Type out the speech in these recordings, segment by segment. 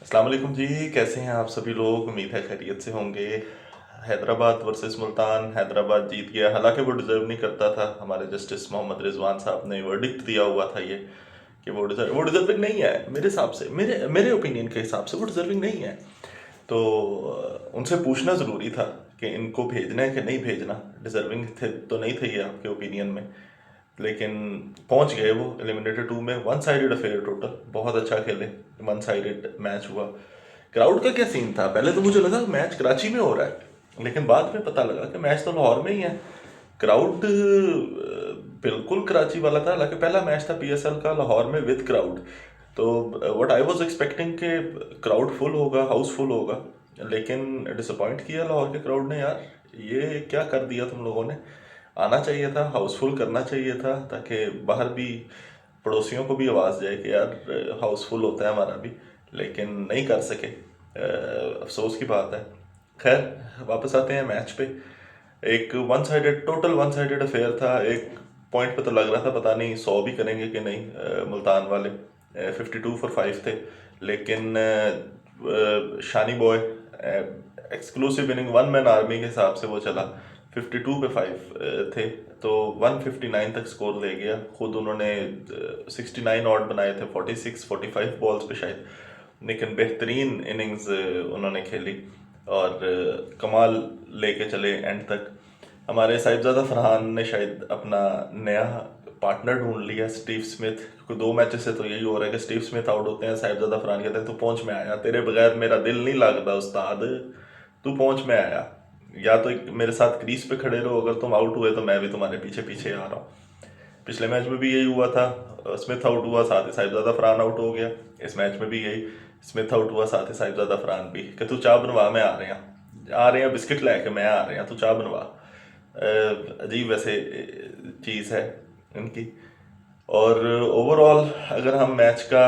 अस्सलाम वालेकुम जी। कैसे हैं आप सभी लोग? उम्मीद है खैरियत से होंगे। हैदराबाद वर्सेस मुल्तान, हैदराबाद जीत गया। हालांकि वो डिज़र्व नहीं करता था। हमारे जस्टिस मोहम्मद रिजवान साहब ने वर्डिक्ट दिया हुआ था ये कि वो डिजर्विंग नहीं है। मेरे हिसाब से, मेरे मेरे ओपिनियन के हिसाब से वो डिजर्विंग नहीं है। तो उनसे पूछना ज़रूरी था कि इनको भेजना है कि नहीं भेजना। डिजर्विंग थे तो नहीं थे ये आपके ओपिनियन में, लेकिन पहुंच गए वो एलिमिनेटर 2 में। वन साइडेड अफेयर, टोटल बहुत अच्छा खेले। वन साइडेड मैच हुआ। क्राउड का क्या सीन था? पहले तो मुझे लगा मैच कराची में हो रहा है, लेकिन बाद में पता लगा कि मैच तो लाहौर में ही है। क्राउड बिल्कुल कराची वाला था। हालांकि पहला मैच था पीएसएल का लाहौर में विद क्राउड। तो व्हाट आई वाज एक्सपेक्टिंग कि क्राउड फुल होगा, हाउसफुल होगा, लेकिन डिसअपॉइंट किया लाहौर के क्राउड ने। यार ये क्या कर दिया तुम लोगों ने? आना चाहिए था, हाउसफुल करना चाहिए था, ताकि बाहर भी पड़ोसियों को भी आवाज़ जाए कि यार हाउसफुल होता है हमारा भी। लेकिन नहीं कर सके। अफसोस की बात है। खैर, वापस आते हैं मैच पे। एक one sided, total one sided affair था। एक पॉइंट पे तो लग रहा था पता नहीं 100 भी करेंगे कि नहीं। मुल्तान वाले 52 for 5 थे, लेकिन शानी बॉय exclusive inning one man army के हिसाब से वो चला। 52 पे 5 थे, तो 159 तक स्कोर ले गया। खुद उन्होंने 69 ऑट बनाए थे 46-45 बॉल्स पे शायद, लेकिन बेहतरीन इनिंग्स उन्होंने खेली और कमाल लेके चले एंड तक। हमारे साहिबजादा फरहान ने शायद अपना नया पार्टनर ढूंढ लिया, स्टीव स्मिथ। क्योंकि 2 मैचेस से तो यही हो रहा है कि स्टीव स्मिथ आउट होते हैं, साहिबजादा फरहान कहते हैं तू पहुंच में आया, तेरे बगैर मेरा दिल नहीं लगता उस्ताद, तू पहुंच में आया। या तो मेरे साथ क्रीज पे खड़े रहो, अगर तुम आउट हुए तो मैं भी तुम्हारे पीछे पीछे आ रहा हूँ। पिछले मैच में भी यही हुआ था। स्मिथ आउट हुआ, साथ ही साहिबजादा फरहान आउट हो गया। इस मैच में भी यही, स्मिथ आउट हुआ, साथ ही साहिबजादा फरहान भी, कि तू चाह बनवा, मैं आ रहे हैं बिस्किट लेके, मैं आ रहे हैं, तू चाह बनवा। अजीब वैसे चीज़ है इनकी। और ओवरऑल अगर हम मैच का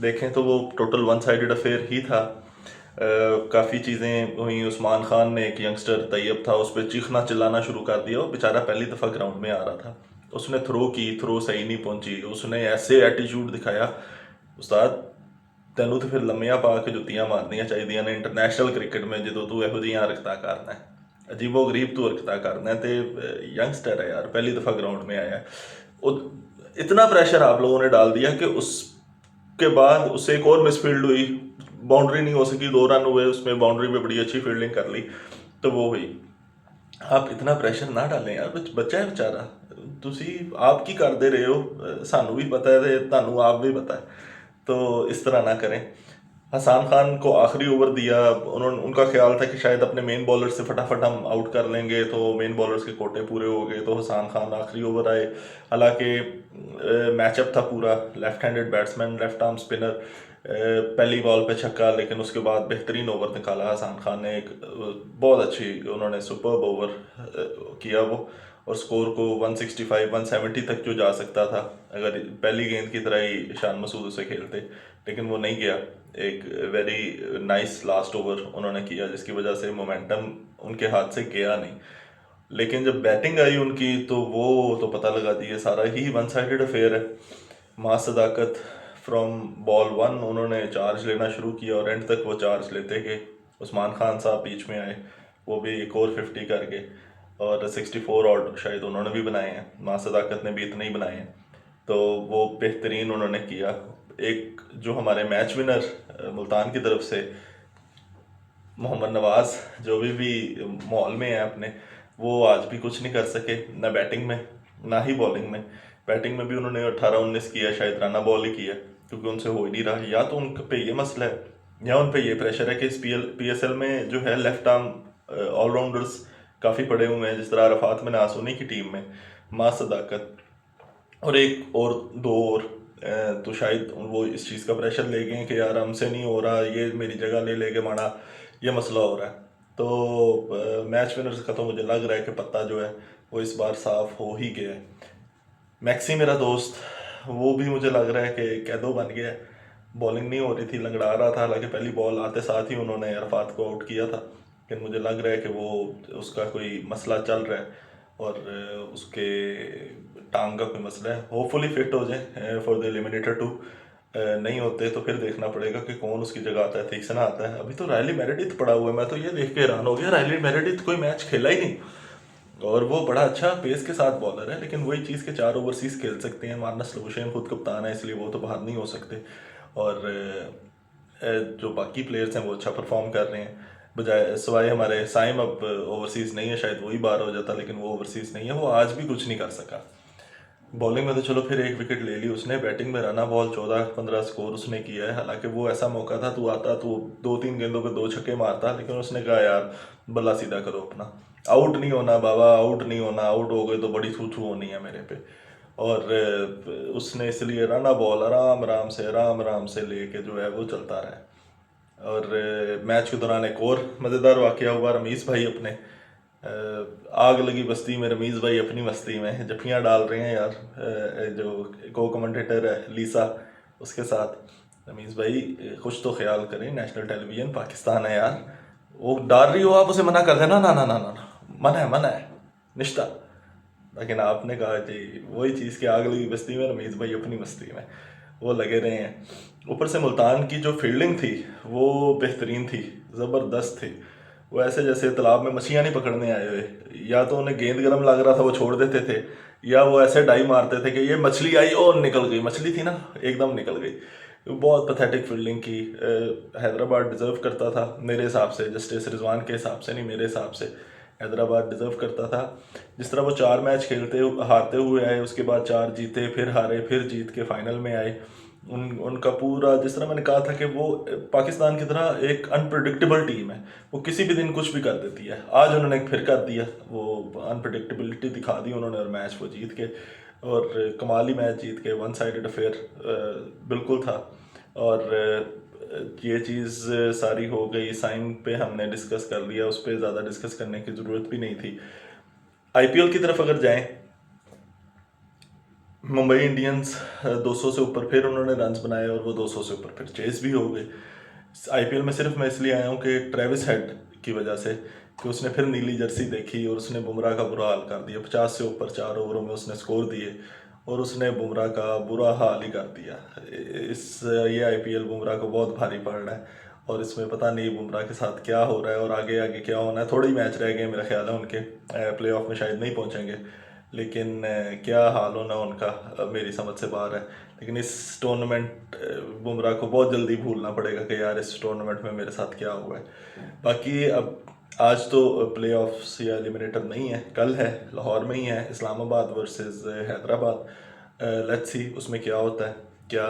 देखें तो वो टोटल वन साइडेड अफेयर ही था। काफ़ी चीज़ें हुई। उस्मान खान ने, एक यंगस्टर तैयब था, उस पर चीखना चिल्लाना शुरू कर दिया। वो बेचारा पहली दफ़ा ग्राउंड में आ रहा था। उसने थ्रो की, थ्रो सही नहीं पहुंची। उसने ऐसे एटीट्यूड दिखाया, उस्ताद तेनू तो फिर लम्मियां पा के जुत्तियां मारनियां चाहिए ने इंटरनेशनल क्रिकेट में, जो तू ਇਹੋ ਜਿਹੀਆਂ हरकतां करना है। अजीबो गरीब तू हरकतां करना है। तो यंगस्टर है यार, पहली दफ़ा ग्राउंड में आया है। इतना प्रेशर आप लोगों ने डाल दिया कि उसके बाद उससे एक और मिसफील्ड हुई, बाउंड्री नहीं हो सकी, 2 रन हुए उसमें। बाउंड्री में बड़ी अच्छी फील्डिंग कर ली तो वो हुई। आप इतना प्रेशर ना डालें यार, बच्चा है बेचारा। ਤੁਸੀਂ आप की कर दे रहे हो, सानू भी पता है ਤੇ ਤੁਹਾਨੂੰ आप भी पता है। तो इस तरह ना करें। हसान खान को आखिरी ओवर दिया, उन्होंने, उनका ख्याल था कि शायद अपने मेन बॉलर से फटाफट हम आउट कर लेंगे, तो मेन बॉलर्स के कोटे पूरे हो गए, तो हसान खान आखिरी ओवर आए। हालांकि मैचअप था पूरा, left handed batsman, left arm spinner. पहली बॉल पे छक्का, लेकिन उसके बाद बेहतरीन ओवर निकाला हसान खान ने। एक बहुत अच्छी, उन्होंने सुपर्ब ओवर किया वो, और स्कोर को 165-170 तक जो जा सकता था अगर पहली गेंद की तरह ही ईशान मसूद उसे खेलते, लेकिन वो नहीं गया। एक वेरी नाइस लास्ट ओवर उन्होंने किया, जिसकी वजह से मोमेंटम उनके हाथ से गया नहीं। लेकिन जब बैटिंग आई उनकी तो वो तो पता लगा दी, ये सारा ही वन साइडेड अफेयर है। मां सदाकत फ्रॉम बॉल 1 उन्होंने चार्ज लेना शुरू किया और एंड तक वो चार्ज लेते गए। उस्मान खान साहब बीच में आए, वो भी एक और 50 करके, और 64 और शायद उन्होंने भी बनाए हैं। मां सदाकत ने भी इतने ही बनाए हैं। तो वो बेहतरीन उन्होंने किया। एक जो हमारे मैच विनर मुल्तान की तरफ से मोहम्मद नवाज, जो भी मॉल में है अपने, वो आज भी कुछ नहीं कर सके, ना बैटिंग में ना ही बॉलिंग में। बैटिंग में भी उन्होंने 18-19 किया, शायद राना बॉल ही किया, क्योंकि उनसे हो ही नहीं रहा। या तो उन पे ये मसला है, या उन पे ये प्रेशर है कि इस पीएसएल में जो है लेफ्ट आर्म ऑलराउंडर्स काफ़ी पड़े हुए हैं, जिस तरह अरफात में नासोनी की टीम में मां सदाकत और एक और दो और। तो शायद वो इस चीज़ का प्रेशर ले गए कि यार हमसे नहीं हो रहा, ये मेरी जगह ले लेके माना, ये मसला हो रहा है। तो मैच विनर्स का तो मुझे लग रहा है कि पत्ता जो है वो इस बार साफ हो ही गया है। मैक्सी मेरा दोस्त, वो भी मुझे लग रहा है कि कैदो बन गया है। बॉलिंग नहीं हो रही थी, लंगड़ा रहा था। हालांकि पहली बॉल आते साथ ही उन्होंने अरफात को आउट किया था, लेकिन मुझे लग रहा है कि वो उसका कोई मसला चल रहा है, और उसके टांग का कोई मसला है। होपफुली फिट हो जाए फॉर द एलिमिनेटर 2। नहीं होते तो फिर देखना पड़ेगा कि कौन उसकी जगह आता है, तीक्ष्ण आता है। अभी तो रायली मेरेडिथ पड़ा हुआ है, मैं तो ये देख के हैरान हो गया, रायली मेरेडिथ कोई मैच खेला ही नहीं और वो बड़ा अच्छा पेस के साथ बॉलर है, लेकिन वही चीज़ के 4 ओवरसीज खेल सकते हैं। मार्नस लबुशेन खुद कप्तान है, इसलिए वो तो बाहर नहीं हो सकते। और जो बाकी प्लेयर्स हैं वो अच्छा परफॉर्म कर रहे हैं, बजाय सिवाय हमारे साइम अब ओवरसीज़ नहीं है, शायद वही बाहर हो जाता, लेकिन वो ओवरसीज़ नहीं है, वो आज भी कुछ नहीं कर सका। बॉलिंग में तो चलो फिर 1 विकेट ले ली उसने, बैटिंग में रना बॉल 14-15 स्कोर उसने किया है। हालांकि वो ऐसा मौका था, तू आता तो 2-3 गेंदों पे 2 छक्के मारता, लेकिन उसने कहा यार बल्ला सीधा करो अपना, आउट नहीं होना बाबा, आउट नहीं होना, आउट हो गए तो बड़ी थू थू होनी है मेरे पे। और उसने इसलिए रना बॉल आराम आराम से लेके जो है वो चलता रहा। और मैच के दौरान एक और मज़ेदार वाक़या हुआ, रमीज़ भाई अपने आग लगी बस्ती में, रमीज़ भाई अपनी मस्ती में जफ्फियाँ डाल रहे हैं यार, जो को कमेंटेटर है लीसा उसके साथ। रमीज़ भाई कुछ तो ख्याल करें, नेशनल टेलीविज़न पाकिस्तान है यार, वो डाल रही हो आप उसे मना कर देना, ना ना ना ना ना, मना है निश्ता। लेकिन आपने कहा कि वही चीज़ की आग लगी बस्ती में, रमीज़ भाई अपनी मस्ती में वो लगे रहे हैं। ऊपर से मुल्तान की जो फील्डिंग थी वो बेहतरीन थी, ज़बरदस्त थी। वो ऐसे जैसे तालाब में मछलियाँ नहीं पकड़ने आए हुए, या तो उन्हें गेंद गर्म लग रहा था वो छोड़ देते थे, या वो ऐसे डाई मारते थे कि ये मछली आई और निकल गई, मछली थी ना एकदम निकल गई। बहुत पथेटिक फील्डिंग की। हैदराबाद डिज़र्व करता था मेरे हिसाब से, जस्टिस रिजवान के हिसाब से नहीं, मेरे हिसाब से हैदराबाद डिज़र्व करता था। जिस तरह वो 4 मैच खेलते हारते हुए आए, उसके बाद 4 जीते, फिर हारे, फिर जीत के फाइनल में आए। उनका पूरा, जिस तरह मैंने कहा था कि वो पाकिस्तान की तरह एक अनप्रडिक्टेबल टीम है, वो किसी भी दिन कुछ भी कर देती है। आज उन्होंने फिर कर दिया, वो अनप्रडिक्टेबिलिटी दिखा दी उन्होंने और मैच वो जीत के, और कमाली मैच जीत के, वन साइडेड अफेयर बिल्कुल था। और ये चीज़ सारी हो गई, साइन पे हमने डिस्कस कर लिया, उस पर ज़्यादा डिस्कस करने की ज़रूरत भी नहीं थी। आईपीएल की तरफ अगर जाएं, मुंबई इंडियंस 200 से ऊपर फिर उन्होंने रन्स बनाए और वो 200 से ऊपर फिर चेस भी हो गए। आईपीएल में सिर्फ मैं इसलिए आया हूँ कि ट्रेविस हेड की वजह से, कि उसने फिर नीली जर्सी देखी और उसने बुमराह का बुरा हाल कर दिया। 50 से ऊपर 4 ओवरों में उसने स्कोर दिए और उसने बुमराह का बुरा हाल ही कर दिया। ये आईपीएल बुमराह को बहुत भारी पड़ रहा है और इसमें पता नहीं बुमराह के साथ क्या हो रहा है और आगे आगे क्या होना है। थोड़े ही मैच रह गए मेरा ख्याल है उनके, प्ले ऑफ में शायद नहीं पहुँचेंगे, लेकिन क्या हाल होना उनका मेरी समझ से बाहर है। लेकिन इस टूर्नामेंट बुमराह को बहुत जल्दी भूलना पड़ेगा कि यार इस टूर्नामेंट में मेरे साथ क्या हुआ है। बाकी अब आज तो प्ले ऑफ्स या एलिमिनेटर नहीं है, कल है, लाहौर में ही है, Islamabad versus Hyderabad. Let's see उसमें क्या होता है, क्या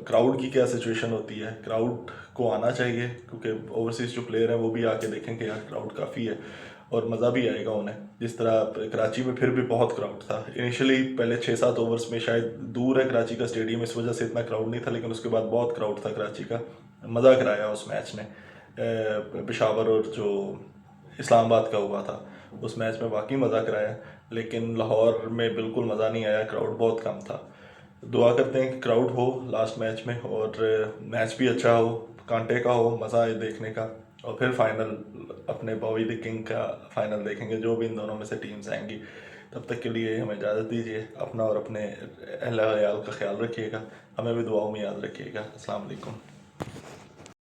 क्राउड की क्या सिचुएशन होती है। क्राउड को आना चाहिए क्योंकि ओवरसीज़ जो प्लेयर हैं वो भी आके देखें कि यार क्राउड काफ़ी है और मज़ा भी आएगा उन्हें। जिस तरह कराची में फिर भी बहुत क्राउड था इनिशियली, पहले 6-7 ओवर्स में, शायद दूर है कराची का स्टेडियम इस वजह से इतना क्राउड नहीं था, लेकिन उसके बाद बहुत क्राउड था कराची का। मज़ा कराया उस मैच ने। पेशावर और जो इस्लामाबाद का हुआ था उस मैच में वाकई मज़ा कराया, लेकिन लाहौर में बिल्कुल मज़ा नहीं आया, क्राउड बहुत कम था। दुआ करते हैं कि क्राउड हो लास्ट मैच में और मैच भी अच्छा हो, कांटे का हो, मज़ा आए देखने का। और फिर फाइनल अपने बॉबी द किंग का फाइनल देखेंगे, जो भी इन दोनों में से टीम्स आएंगी। तब तक के लिए हमें इजाज़त दीजिए, अपना और अपने अहल अयाल का ख्याल रखिएगा, हमें भी दुआओं में याद रखिएगा। अस्सलाम वालेकुम।